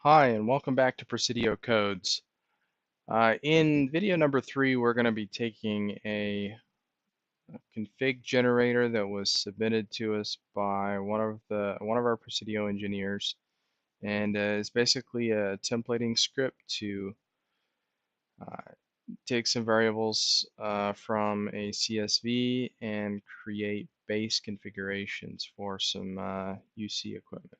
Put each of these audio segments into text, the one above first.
Hi, and welcome back to Presidio.codes. In video number 3, we're going to be taking a config generator that was submitted to us by one of our Presidio engineers, and it's basically a templating script to uh, take some variables from a CSV and create base configurations for some UC equipment.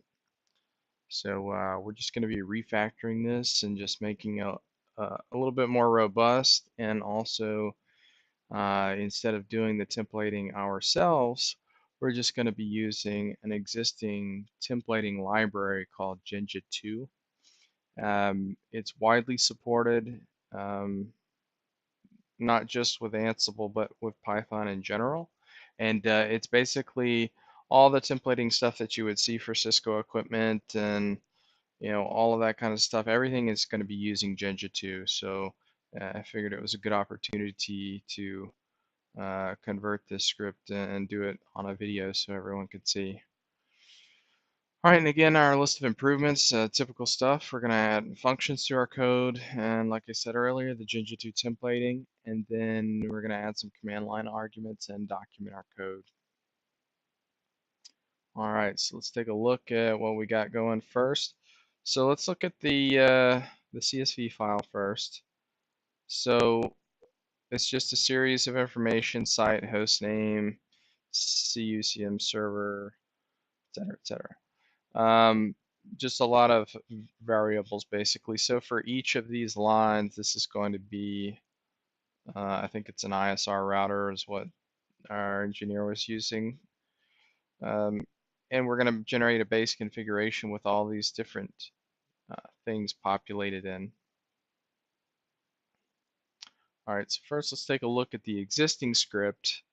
So we're just going to be refactoring this and just making a little bit more robust, and also instead of doing the templating ourselves, we're just going to be using an existing templating library called Jinja2. It's widely supported, um, not just with Ansible, but with Python in general. And it's basically all the templating stuff that you would see for Cisco equipment and all of that kind of stuff. Everything is going to be using Jinja2, so I figured it was a good opportunity to convert this script and do it on a video so everyone could see. All right, and again, our list of improvements, typical stuff. We're going to add functions to our code, and like I said earlier, the Jinja2 templating, and then we're going to add some command line arguments and document our code. All right, so let's take a look at what we got going first. So let's look at the CSV file first. So it's just a series of information: site, host name, CUCM server, etc., etc. Just a lot of variables basically. So for each of these lines, this is going to be, I think it's an ISR router is what our engineer was using. And we're going to generate a base configuration with all these different things populated in. All right, so first let's take a look at the existing script.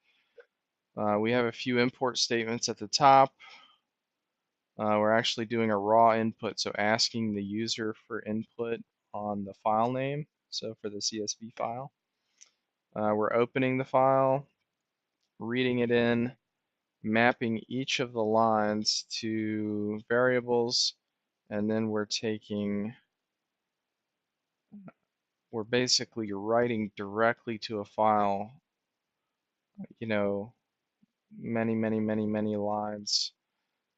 We have a few import statements at the top. We're actually doing a raw input, so asking the user for input on the file name, so for the CSV file. We're opening the file, reading it in, mapping each of the lines to variables, and then we're basically writing directly to a file, many lines,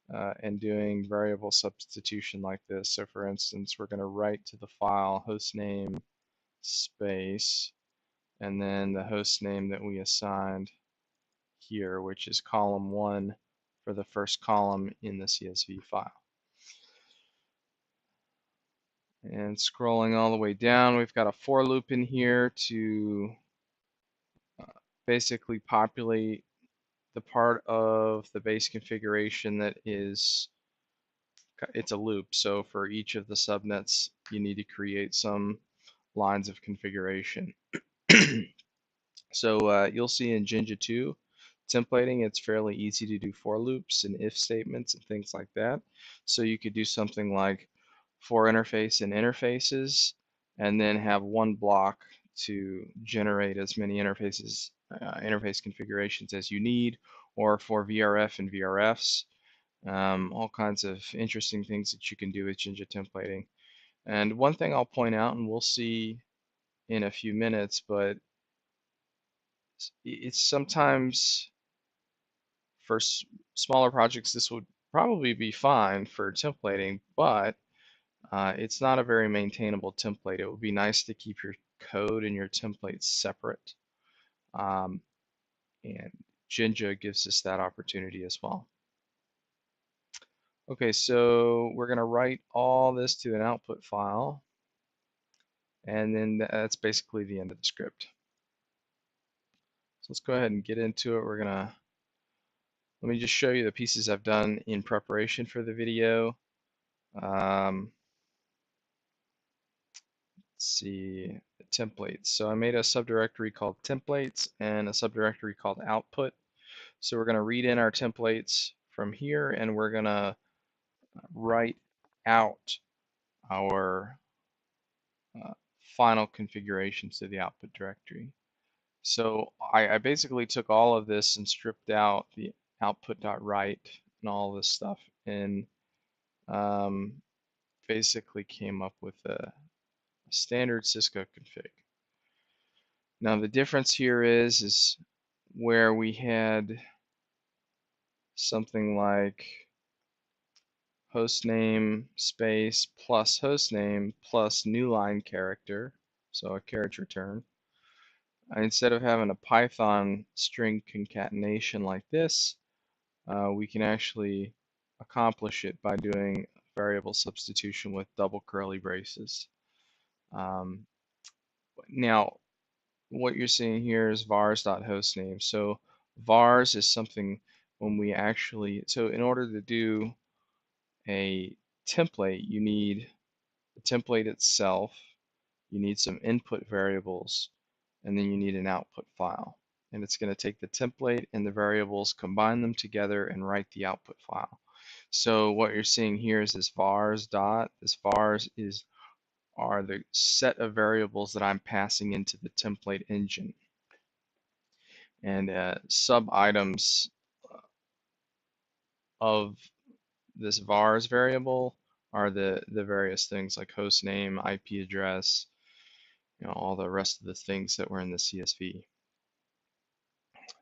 and doing variable substitution like this. So for instance, we're going to write to the file hostname space, and then the host name that we assigned here, which is column 1 for the first column in the CSV file. And scrolling all the way down, we've got a for loop in here to basically populate the part of the base configuration that is, it's a loop. So for each of the subnets, you need to create some lines of configuration. So you'll see in Jinja2 templating, it's fairly easy to do for loops and if statements and things like that. So you could do something like for interface and interfaces, and then have one block to generate as many interface configurations as you need, or for VRF and VRFs. All kinds of interesting things that you can do with Jinja templating. And one thing I'll point out, and we'll see in a few minutes, but it's sometimes for smaller projects, this would probably be fine for templating, but it's not a very maintainable template. It would be nice to keep your code and your templates separate. And Jinja gives us that opportunity as well. Okay, so we're going to write all this to an output file, and then that's basically the end of the script. So let's go ahead and get into it. Let me just show you the pieces I've done in preparation for the video. Let's see, the templates. So I made a subdirectory called templates and a subdirectory called output. So we're going to read in our templates from here, and we're going to write out our final configurations to the output directory. So I basically took all of this and stripped out the output.write and all this stuff in basically came up with a standard Cisco config. Now the difference here is where we had something like hostname space plus hostname plus new line character, so a carriage return. Instead of having a Python string concatenation like this, we can actually accomplish it by doing variable substitution with double curly braces. Now, what you're seeing here is vars.hostname. So vars is something when we actually, so in order to do a template, you need the template itself, you need some input variables, and then you need an output file. And it's going to take the template and the variables, combine them together, and write the output file. So what you're seeing here is this vars dot. This vars are the set of variables that I'm passing into the template engine. And sub items of this vars variable are the various things like host name, IP address, all the rest of the things that were in the CSV.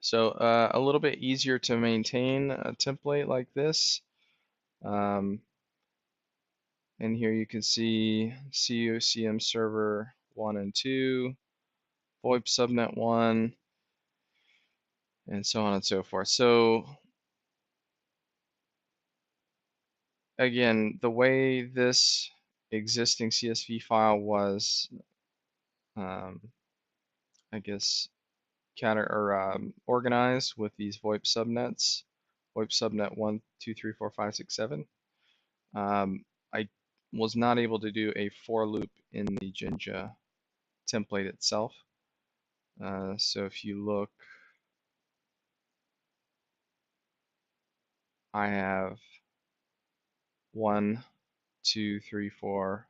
So a little bit easier to maintain a template like this. And here you can see COCM server 1 and 2, VoIP subnet 1, and so on and so forth. So again, the way this existing CSV file was, I guess, organized with these VoIP subnets, VoIP subnet 1, 2, 3, 4, 5, 6, 7. I was not able to do a for loop in the Jinja template itself. So if you look, I have 1, 2, 3, 4,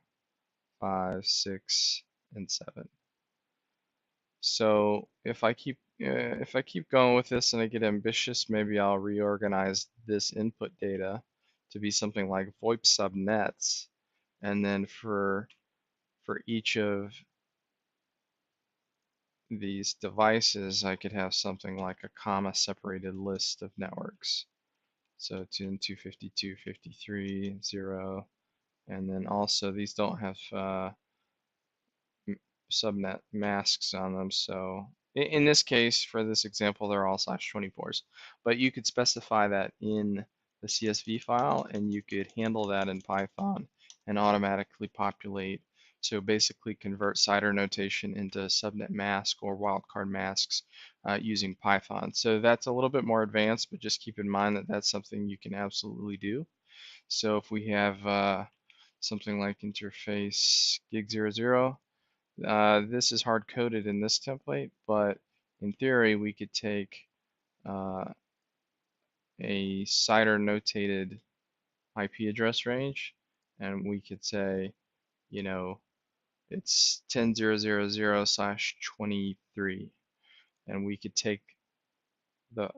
5, 6, and 7. So if I keep going with this and I get ambitious, maybe I'll reorganize this input data to be something like VoIP subnets, and then for each of these devices, I could have something like a comma separated list of networks. So 252, 53, 0, and then also these don't have subnet masks on them. So in this case, for this example, they're all /24s. But you could specify that in the CSV file, and you could handle that in Python and automatically populate. So basically convert CIDR notation into subnet mask or wildcard masks using Python. So that's a little bit more advanced, but just keep in mind that that's something you can absolutely do. So if we have something like interface gig00, this is hard coded in this template, but in theory, we could take a CIDR notated IP address range, and we could say, it's 10.0.0./23, and we could take the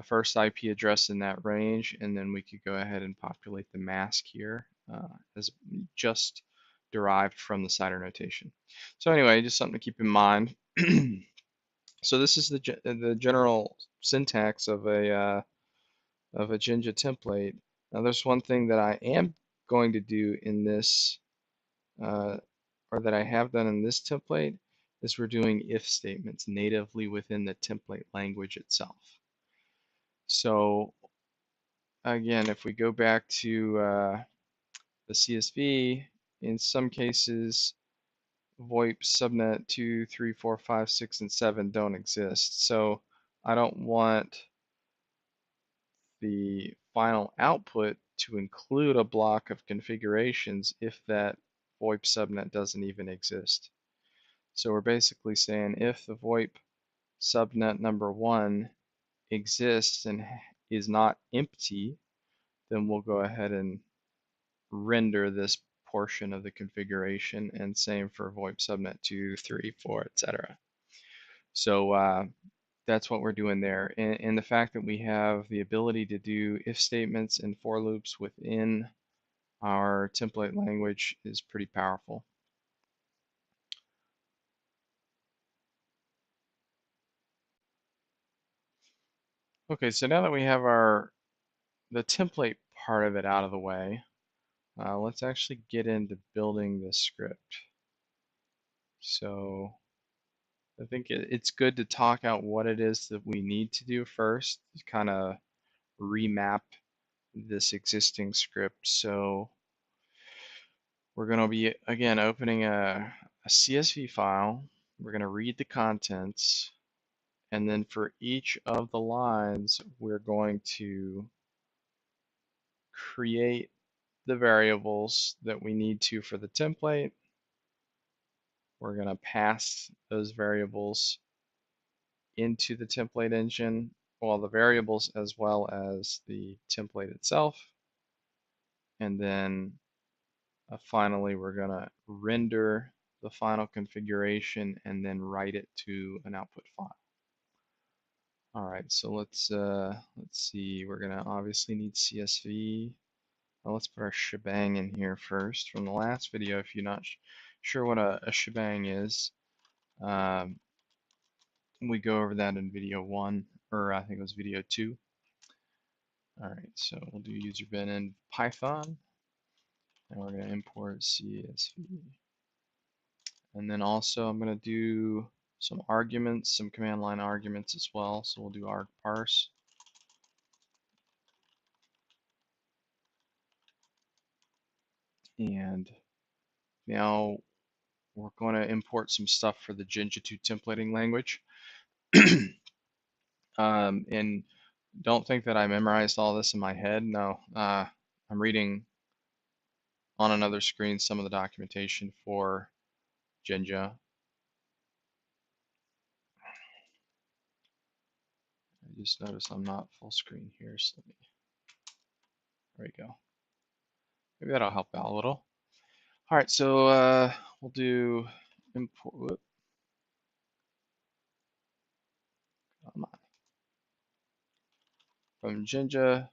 first IP address in that range, and then we could go ahead and populate the mask here as just derived from the CIDR notation. So anyway, just something to keep in mind. So this is the general syntax of a Jinja template. Now there's one thing that I am going to do in this, or that I have done in this template, is we're doing if statements natively within the template language itself. So again, if we go back to the CSV, in some cases, VoIP subnet 2, 3, 4, 5, 6, and 7 don't exist. So I don't want the final output to include a block of configurations if that VoIP subnet doesn't even exist. So we're basically saying if the VoIP subnet number 1 exists and is not empty, then we'll go ahead and render this portion of the configuration, and same for VoIP subnet 2, 3, 4, etc. So that's what we're doing there. And the fact that we have the ability to do if statements and for loops within our template language is pretty powerful. Okay, so now that we have the template part of it out of the way, let's actually get into building the script. So I think it's good to talk out what it is that we need to do first, to kind of remap this existing script. So we're going to be, again, opening a CSV file. We're going to read the contents. And then for each of the lines, we're going to create the variables that we need to for the template. We're going to pass those variables into the template engine, well, the variables as well as the template itself. And then finally, we're going to render the final configuration and then write it to an output file. All right, so let's see. We're going to obviously need CSV. Well, let's put our shebang in here first. From the last video, if you're not sure what a shebang is, we go over that in video 1, or I think it was video 2. All right, so we'll do user bin in Python, and we're going to import CSV. And then also I'm going to do some arguments, some command line arguments as well. So we'll do arg parse. And now we're going to import some stuff for the Jinja 2 templating language. And don't think that I memorized all this in my head. No, I'm reading on another screen some of the documentation for Jinja. I just noticed I'm not full screen here, so there we go. Maybe that'll help out a little. All right, so we'll do import. Come on. From Jinja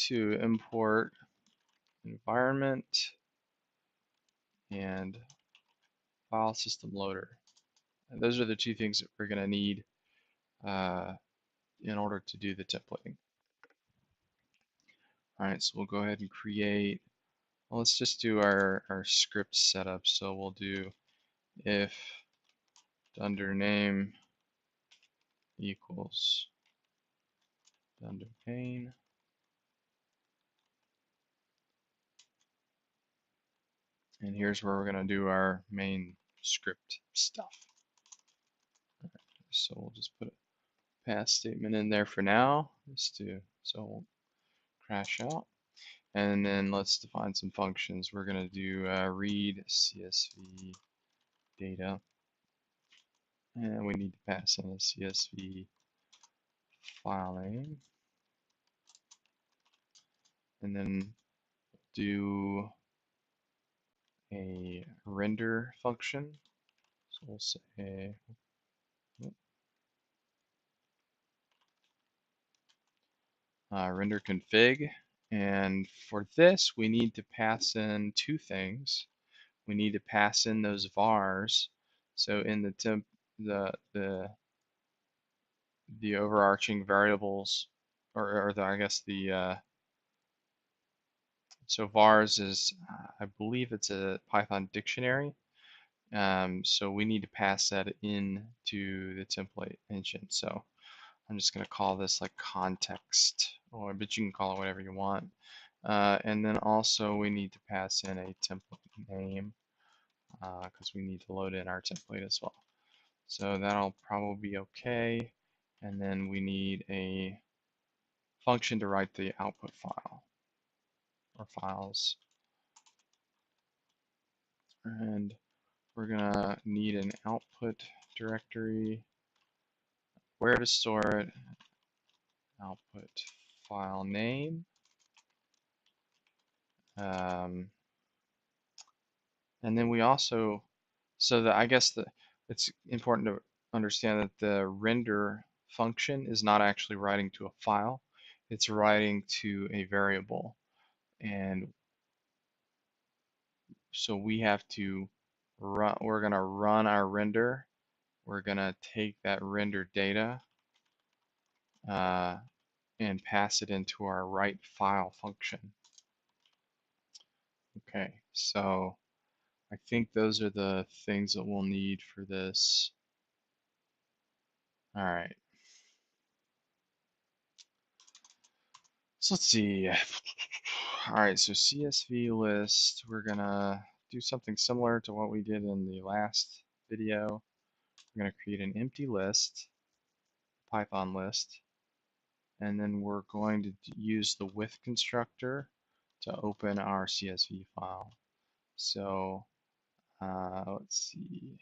to import environment and file system loader. And those are the two things that we're going to need in order to do the templating. All right, so we'll go ahead and create, well, let's just do our script setup. So we'll do if under name equals under pane. And here's where we're going to do our main script stuff. So we'll just put a pass statement in there for now, just to, so it won't crash out. And then let's define some functions. We're going to do read CSV data. And we need to pass in a CSV file name. And then do a render function. So we'll say render config. And for this, we need to pass in two things. We need to pass in those vars. So in the temp, the overarching variables, or I guess the so vars is, I believe it's a Python dictionary. So we need to pass that into the template engine. So I'm just going to call this like context, but you can call it whatever you want. And then also we need to pass in a template name because we need to load in our template as well. So that'll probably be okay. And then we need a function to write the output file or files. And we're gonna need an output directory, where to store it, output file name. And then we also, so that I guess it's important to understand that the render function is not actually writing to a file, it's writing to a variable. And so we have to run, we're going to run our render. We're going to take that render data and pass it into our write file function. Okay, so I think those are the things that we'll need for this. All right. So let's see. All right, so CSV list, we're gonna do something similar to what we did in the last video. We're gonna create an empty list, Python list, and then we're going to use the with constructor to open our CSV file. So let's see,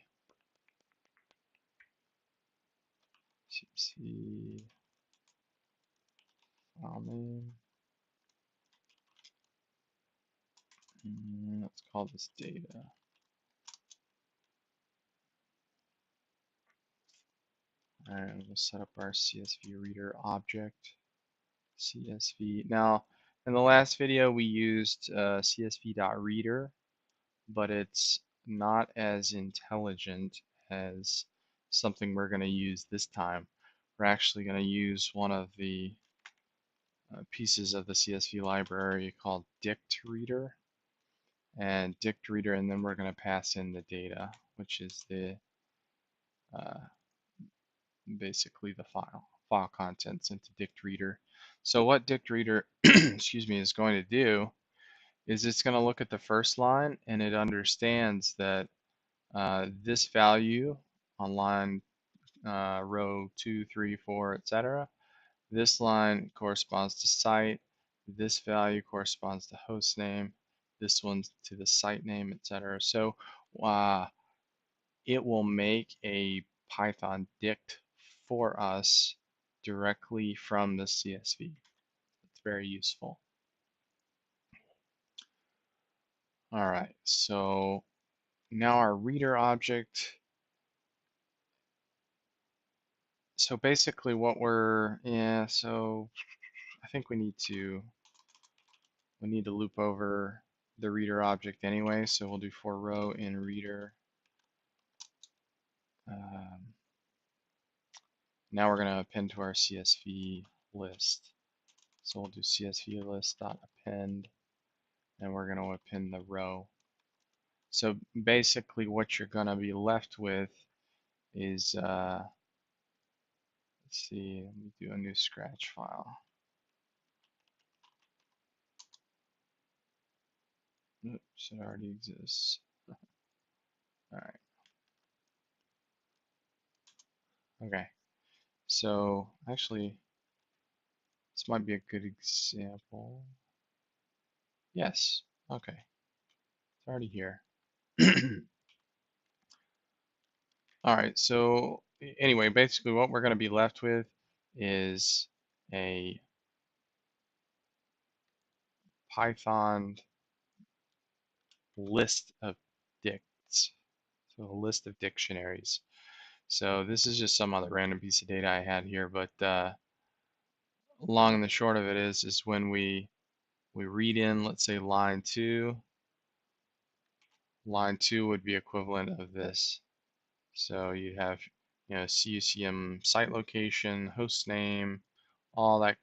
CSV file name. Let's call this data. And we'll set up our CSV reader object. CSV. Now, in the last video, we used CSV.reader, but it's not as intelligent as something we're going to use this time. We're actually going to use one of the pieces of the CSV library called dict_reader, and dict_reader, and then we're going to pass in the data, which is the basically the file contents into dict_reader. So what dict_reader excuse me, is going to do is it's going to look at the first line, and it understands that this value on line row 2, 3, 4, etc. This line corresponds to site. This value corresponds to host name. This one's to the site name, etc. So it will make a Python dict for us directly from the CSV. It's very useful. All right, so now our reader object. So basically what so I think we need to loop over the reader object anyway, so we'll do for row in reader. Now we're going to append to our CSV list. So we'll do CSV list.append, and we're going to append the row. So basically what you're going to be left with is, let's see, let me do a new scratch file. Oops, it already exists. All right. Okay. So actually, this might be a good example. Yes. Okay. It's already here. All right. So anyway, basically what we're going to be left with is a Python list of dicts. So a list of dictionaries. So this is just some other random piece of data I had here, but long and the short of it is when we read in, let's say line 2 would be equivalent of this. So you have, CUCM site location, host name, all that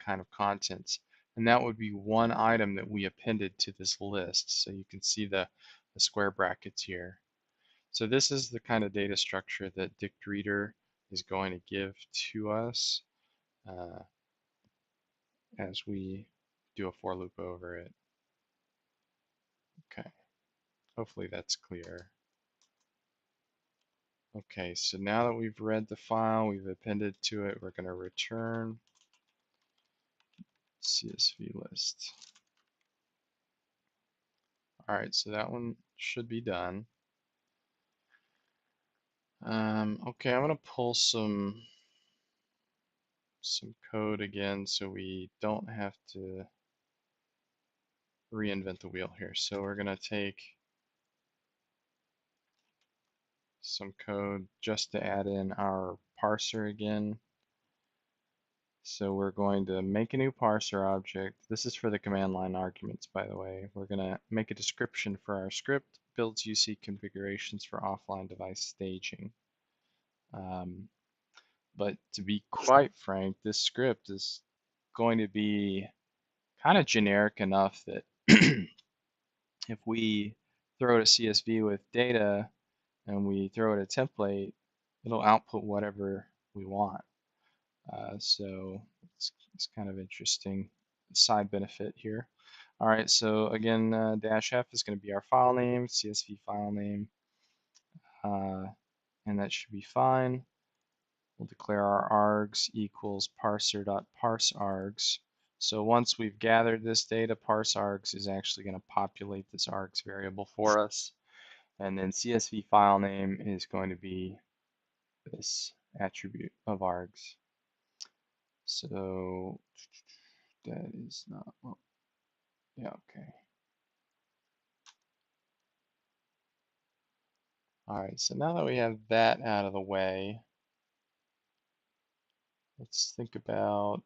kind of contents. And that would be one item that we appended to this list. So you can see the square brackets here. So this is the kind of data structure that dict_reader is going to give to us as we do a for loop over it. Okay, hopefully that's clear. Okay, so now that we've read the file, we've appended to it, we're going to return CSV list. All right, so that one should be done. Okay, I'm going to pull some code again so we don't have to reinvent the wheel here. So we're going to take some code just to add in our parser again. So we're going to make a new parser object. This is for the command line arguments, by the way. We're going to make a description for our script, builds UC configurations for offline device staging. But to be quite frank, this script is going to be kind of generic enough that if we throw it a CSV with data and we throw it a template, it'll output whatever we want. So it's kind of interesting side benefit here. All right, so again, -f is going to be our file name, CSV file name, and that should be fine. We'll declare our args equals parser.parseArgs. So once we've gathered this data, parseArgs is actually going to populate this args variable for us. And then CSV file name is going to be this attribute of args. So that is not, well, yeah, okay. All right, so now that we have that out of the way, let's think about,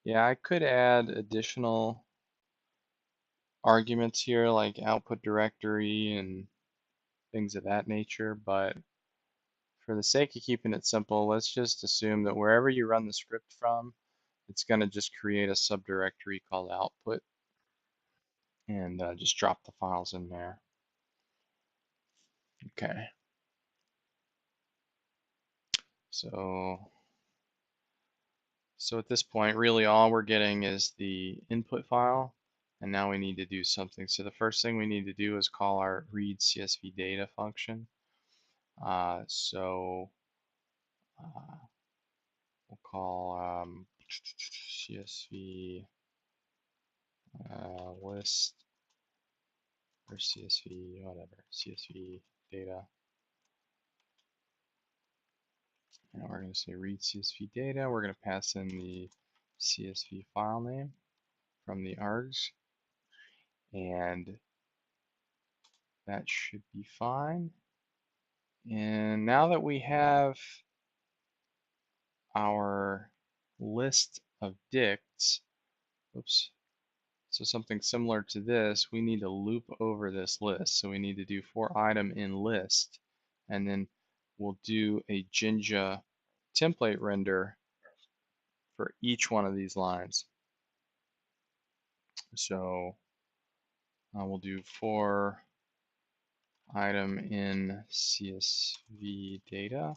yeah, I could add additional arguments here like output directory and things of that nature, but for the sake of keeping it simple, let's just assume that wherever you run the script from, it's going to just create a subdirectory called output and just drop the files in there. Okay. So at this point, really all we're getting is the input file, and now we need to do something. So the first thing we need to do is call our read CSV data function. We'll call CSV list or CSV, whatever, CSV data. And we're going to say read CSV data. We're going to pass in the CSV file name from the args, and that should be fine. And now that we have our list of dicts, oops, so something similar to this, we need to loop over this list. So we need to do for item in list, and then we'll do a Jinja template render for each one of these lines. So we'll do for item in CSV data.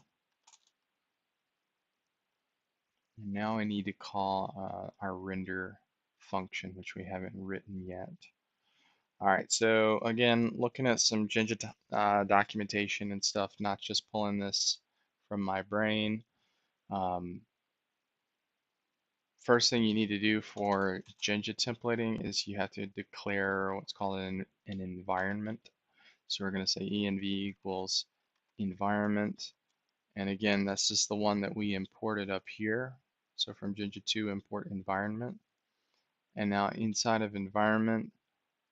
And now I need to call our render function, which we haven't written yet. All right, so again, looking at some Jinja documentation and stuff, not just pulling this from my brain. First thing you need to do for Jinja templating is you have to declare what's called an environment. So we're going to say env equals environment. And again, that's just the one that we imported up here. So from Jinja 2, import environment. And now inside of environment,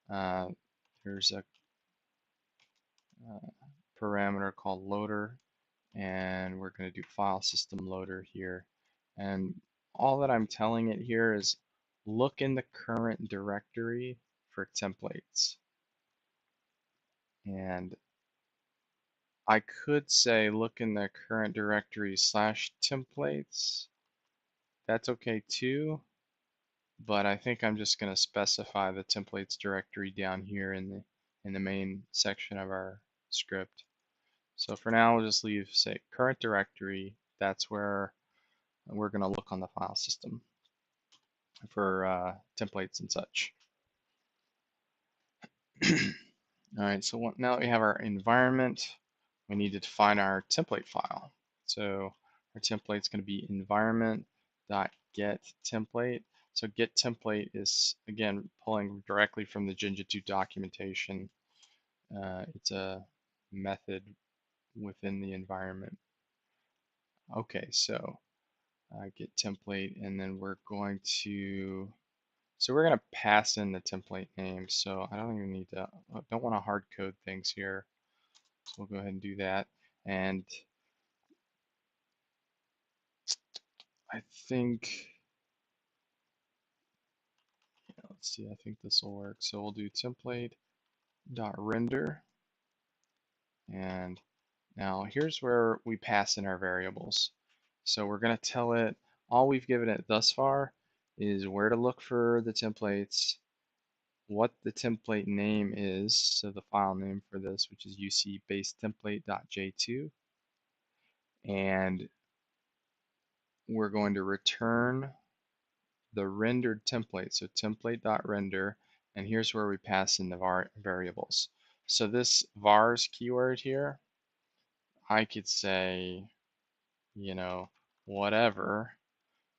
there's a parameter called loader, and we're going to do file system loader here. And all that I'm telling it here is look in the current directory for templates. And I could say look in the current directory / templates. That's okay too, but I think I'm just going to specify the templates directory down here in the main section of our script. So for now, we'll just leave, say, current directory. That's where we're going to look on the file system for templates and such. All right, so now that we have our environment, we need to define our template file. So our template is going to be environment.getTemplate. So getTemplate is, again, pulling directly from the Jinja 2 documentation. It's a method within the environment. Okay, so get template, and then we're going to So we're going to pass in the template name. So I don't even need to, I don't want to hard code things here. So we'll go ahead and do that. And I think, let's see, I think this will work. So we'll do template.render. And now here's where we pass in our variables. So we're going to tell it, all we've given it thus far is where to look for the templates, what the template name is, so the file name for this, which is uc-base-template.j2, and we're going to return the rendered template, so template.render, and here's where we pass in the variables. So this vars keyword here, I could say, whatever,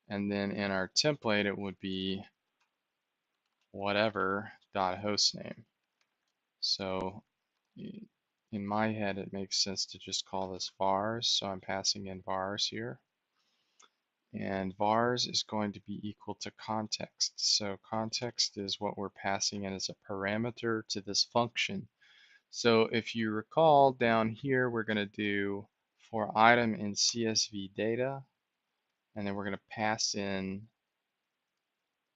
and then in our template it would be whatever.hostname. So in my head it makes sense to just call this vars, so I'm passing in vars here. And vars is going to be equal to context. So context is what we're passing in as a parameter to this function. So if you recall down here, we're going to do for item in CSV data, and then we're going to pass in,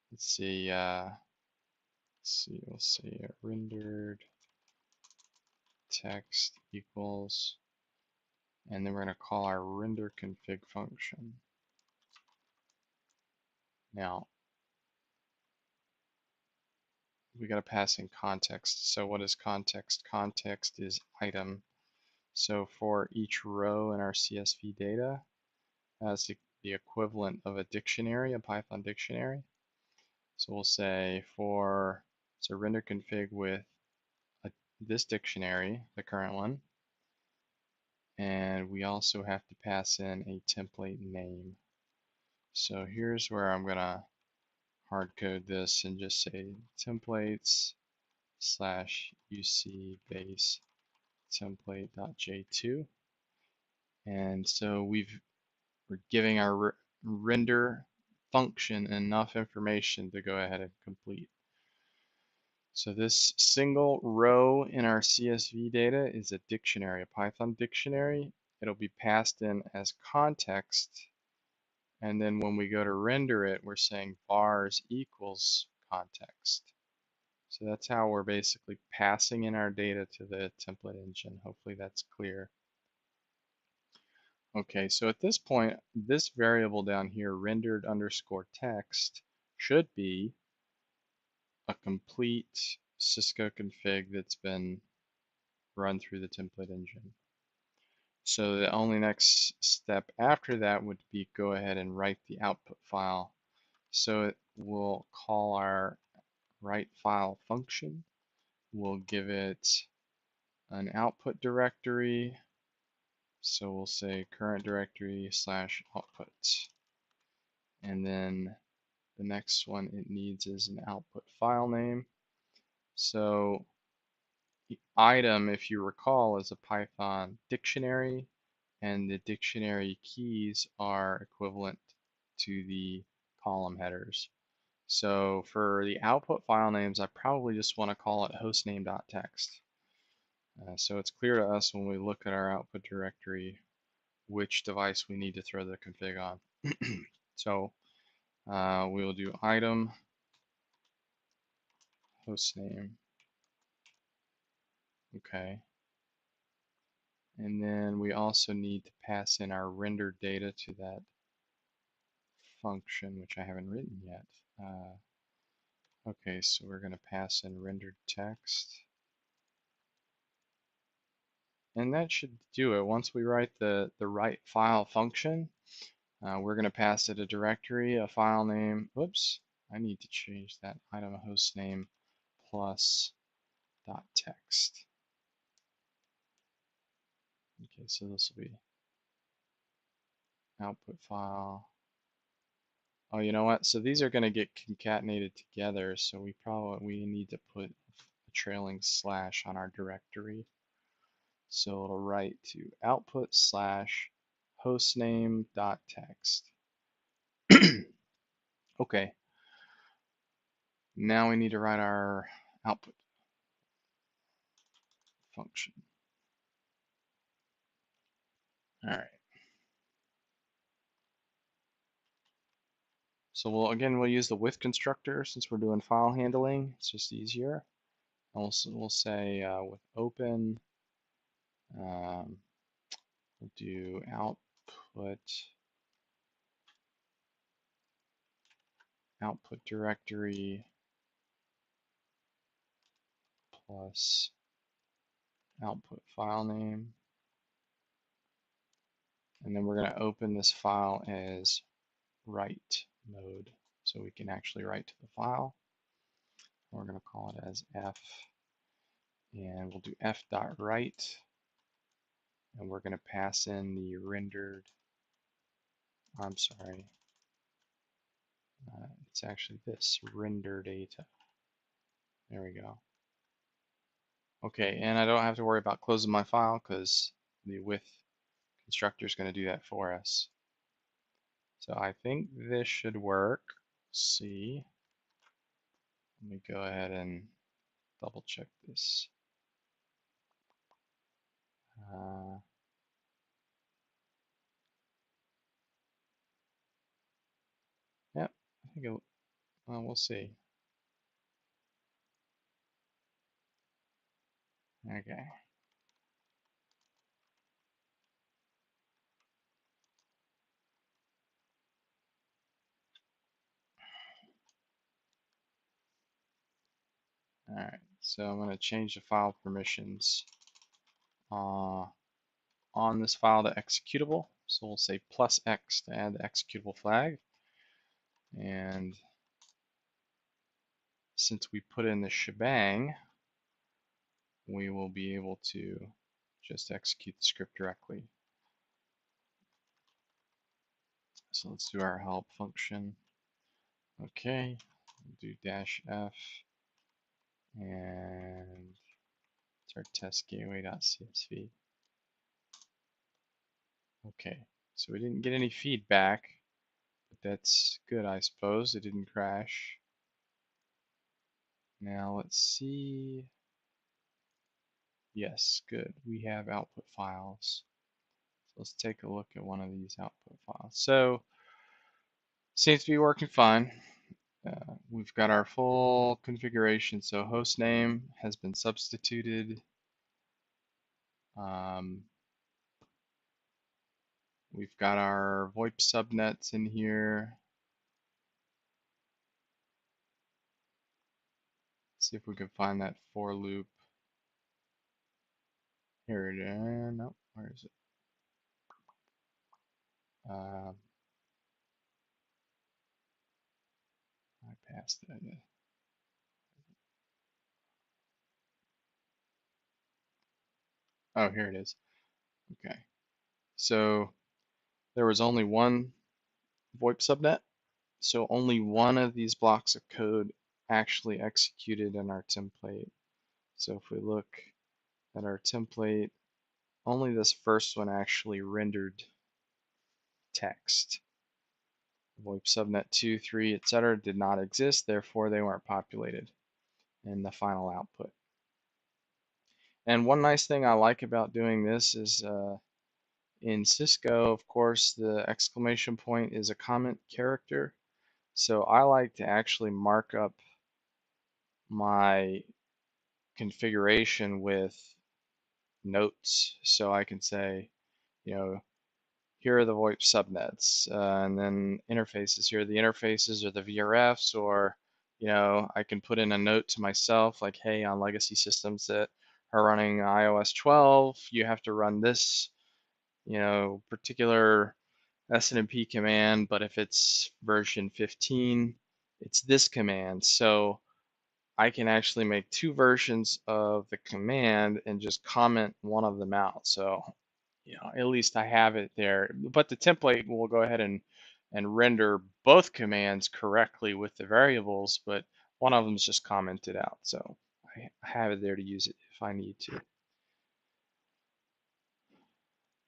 we'll see, rendered text equals, and then we're going to call our render config function. Now, we got to pass in context. So what is context? Context is item. So for each row in our CSV data, as the equivalent of a dictionary, a Python dictionary. So we'll say so render config with this dictionary, the current one, and we also have to pass in a template name. So here's where I'm going to hard code this and just say templates /uc base template.j2. And so we're giving our render function enough information to go ahead and complete. So this single row in our CSV data is a dictionary, a Python dictionary. It'll be passed in as context. And then when we go to render it, we're saying vars equals context. So that's how we're basically passing in our data to the template engine. Hopefully that's clear. Okay, so at this point, this variable down here, rendered underscore text, should be a complete Cisco config that's been run through the template engine. So the only next step after that would be go ahead and write the output file. So it will call our write file function. We'll give it an output directory. So we'll say current directory /output. And then the next one it needs is an output file name. So the item, if you recall, is a Python dictionary, and the dictionary keys are equivalent to the column headers. So for the output file names, I probably just want to call it hostname.txt. So it's clear to us when we look at our output directory which device we need to throw the config on. So we will do item hostname. Okay. And then we also need to pass in our rendered data to that function, which I haven't written yet. Okay, so we're going to pass in rendered text. And that should do it. Once we write the write file function, we're going to pass it a directory, a file name. Whoops, I need to change that item hostname plus .text. Okay, so this will be output file. Oh, you know what? So these are going to get concatenated together, so we need to put a trailing slash on our directory. So it'll write to output / hostname.txt. Okay. Now we need to write our output function. All right. So we'll use the with constructor since we're doing file handling. It's just easier. And we'll say with open, we'll do output directory plus output file name. And then we're going to open this file as write mode so we can actually write to the file. We're going to call it as f, and we'll do f.write, and we're going to pass in the rendered, I'm sorry, it's actually this, render data. There we go. Okay, and I don't have to worry about closing my file because the with constructor is going to do that for us. So I think this should work. Let's see. Let me go ahead and double check this. Yep, I think it, well, we'll see. Okay. All right, so I'm going to change the file permissions on this file to executable. So we'll say +X to add the executable flag. And since we put in the shebang, we will be able to just execute the script directly. So let's do our help function. Okay, we'll do -f, and it's our test gateway.csv. Okay, so we didn't get any feedback, but that's good, I suppose. It didn't crash. Now let's see. Yes, good. We have output files. So let's take a look at one of these output files. So seems to be working fine. We've got our full configuration. So host name has been substituted. We've got our VoIP subnets in here. Let's see if we can find that for loop. Here it is. No, where is it? I passed it. Oh, here it is. Okay. So there was only one VoIP subnet. So only one of these blocks of code actually executed in our template. So if we look at our template, only this first one actually rendered text. VoIP subnet 2, 3, etc. did not exist, therefore they weren't populated in the final output. And one nice thing I like about doing this is in Cisco, of course, the exclamation point is a comment character. So I like to actually mark up my configuration with notes. So I can say, here are the VoIP subnets, and then interfaces. Here are the interfaces or the VRFs, or, I can put in a note to myself like, hey, on legacy systems that are running iOS 12, you have to run this, particular SNMP command, but if it's version 15, it's this command. So I can actually make two versions of the command and just comment one of them out. So, at least I have it there. But the template will go ahead and render both commands correctly with the variables, but one of them is just commented out. So I have it there to use it if I need to.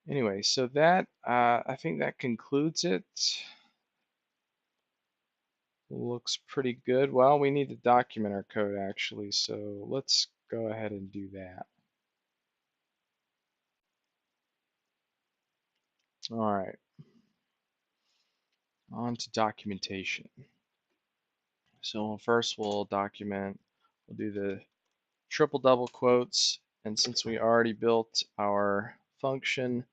Anyway, so that I think that concludes it. Looks pretty good. Well, we need to document our code actually, so let's go ahead and do that. All right, on to documentation. So first we'll document, we'll do the triple double quotes, and since we already built our function,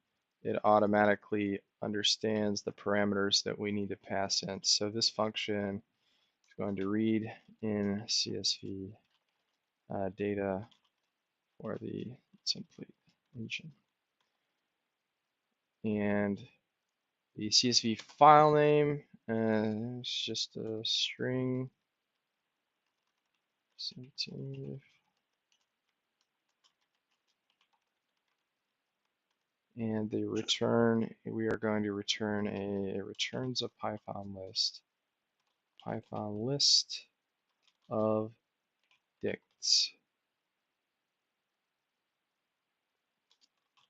it automatically understands the parameters that we need to pass in. So this function is going to read in CSV data for the template engine. And the CSV file name is just a string sensitive, and the return, we are going to return a returns a Python list of dicts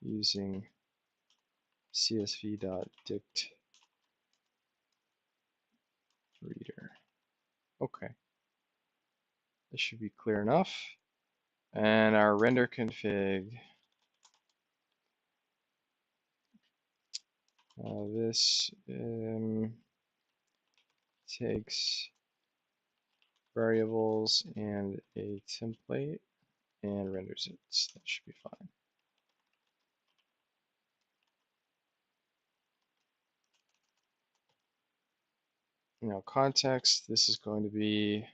using CSV.dict reader. Okay, this should be clear enough. And our render config, this takes variables and a template and renders it. So that should be fine. Now context, this is going to be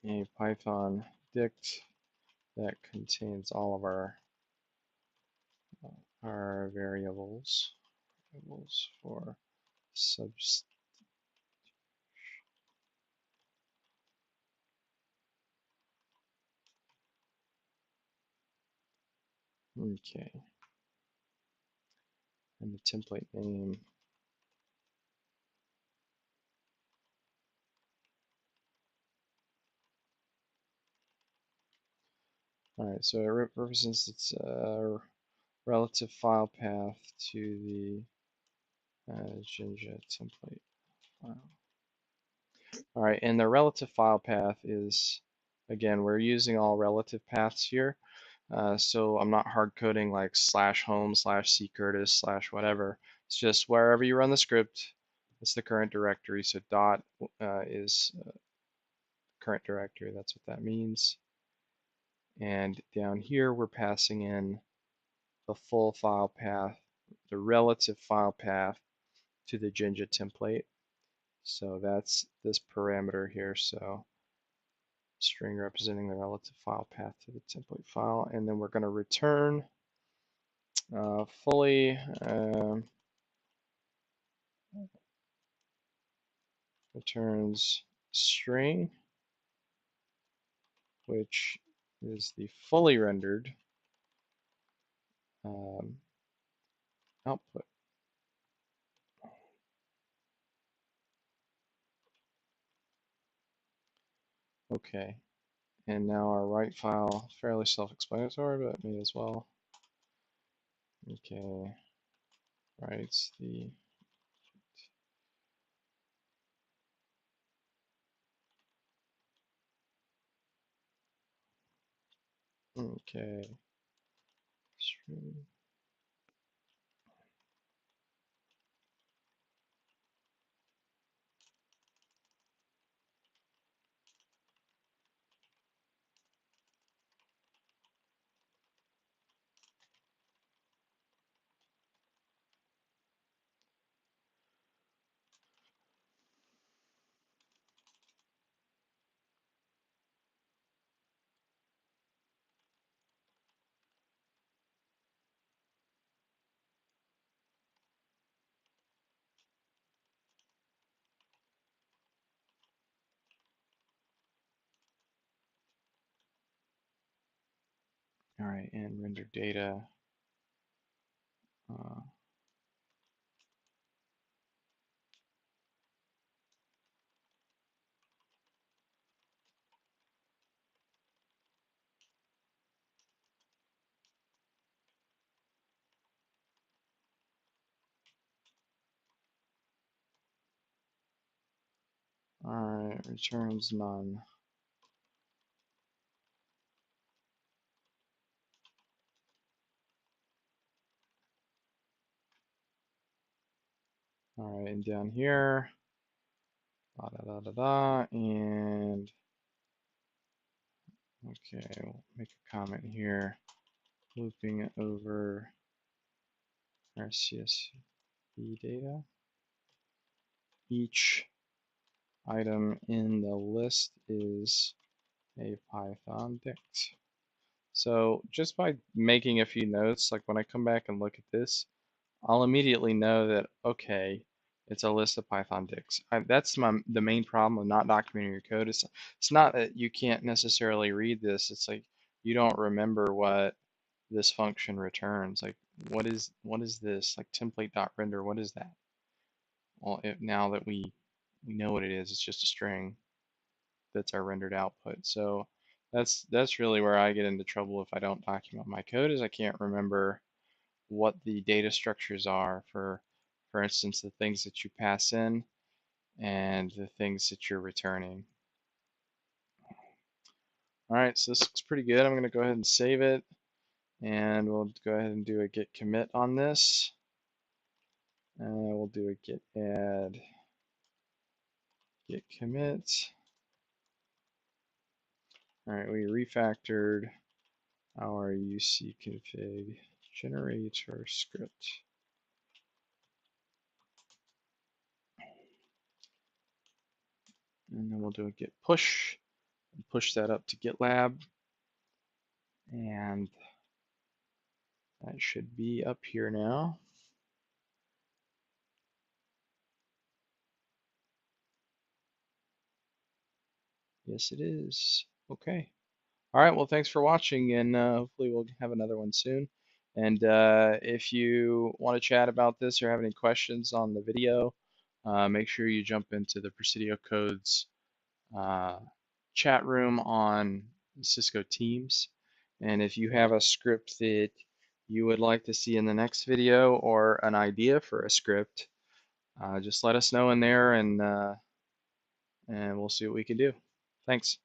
a Python dict that contains all of our variables for subs. Okay, and the template name. All right, so it represents its relative file path to the Jinja template file. All right, and the relative file path is, again, we're using all relative paths here. So I'm not hard coding like /home /ccurtis /whatever. It's just wherever you run the script, it's the current directory. So dot is current directory. That's what that means. And down here, we're passing in the full file path, the relative file path to the Jinja template. So that's this parameter here. So string representing the relative file path to the template file. And then we're going to return fully returns string, which is the fully rendered output. Okay, and now our write file, fairly self-explanatory, but may as well. Okay, writes the okay string. All right, and render data. All right, returns none. All right, and down here, da da da da da, and okay, we'll make a comment here, looping over our CSV data. Each item in the list is a Python dict. So just by making a few notes, like when I come back and look at this, I'll immediately know that, okay, it's a list of Python dicts. That's the main problem with not documenting your code. It's not that you can't necessarily read this. It's like you don't remember what this function returns. Like what is this? Like template.render, what is that? Well, now that we know what it is, it's just a string that's our rendered output. So that's really where I get into trouble if I don't document my code, is I can't remember what the data structures are for instance, the things that you pass in and the things that you're returning. All right, so this looks pretty good. I'm going to go ahead and save it, and we'll go ahead and do a git commit on this. And we'll do a git add, git commit. All right, we refactored our UC config generator script. And then we'll do a git push and push that up to GitLab. And that should be up here now. Yes, it is. Okay. All right. Well, thanks for watching, and hopefully we'll have another one soon. And if you want to chat about this or have any questions on the video, make sure you jump into the Presidio.codes chat room on Cisco Teams. And if you have a script that you would like to see in the next video or an idea for a script, just let us know in there, and we'll see what we can do. Thanks.